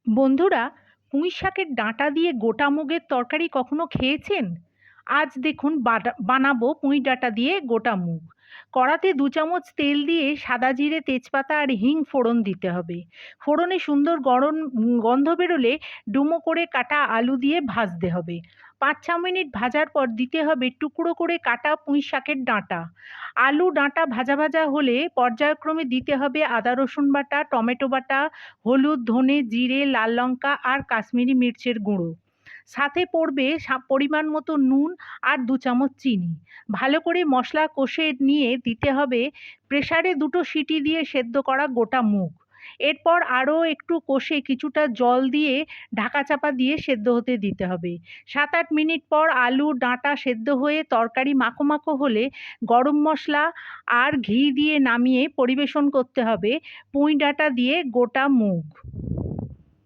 বন্ধুরা, পুঁই শাকের ডাঁটা দিয়ে গোটা মুগের তরকারি কখনো খেয়েছেন? আজ দেখুন বানাবো পুঁই ডাঁটা দিয়ে গোটা মুগ। কড়াতে 2 চামচ তেল দিয়ে সাদা জিরে, তেজপাতা আর হিং ফোড়ন দিতে হবে। ফোড়নে সুন্দর গরম গন্ধ বেরোলে ডুমো করে কাটা আলু দিয়ে ভাজতে হবে। 5-6 মিনিট ভাজার পর দিতে হবে টুকরো করে কাটা পুঁই শাকের ডাঁটা। আলু ডাঁটা ভাজা ভাজা হলে পর্যায়ক্রমে দিতে হবে আদা রসুন বাটা, টমেটো বাটা, হলুদ, ধনে, জিরে, লাল লঙ্কা আর কাশ্মীরি মির্চের গুঁড়ো। সাথে পড়বে পরিমাণ মতো নুন আর 2 চামচ চিনি। ভালো করে মশলা কষে নিয়ে দিতে হবে প্রেসারে 2 সিটি দিয়ে সেদ্ধ করা গোটা মুগ। এরপর আরও একটু কষে কিছুটা জল দিয়ে ঢাকা চাপা দিয়ে সেদ্ধ হতে দিতে হবে। 7-8 মিনিট পর আলু ডাঁটা সেদ্ধ হয়ে তরকারি মাখো মাখো হলে গরম মশলা আর ঘি দিয়ে নামিয়ে পরিবেশন করতে হবে পুঁই ডাঁটা দিয়ে গোটা মুগ।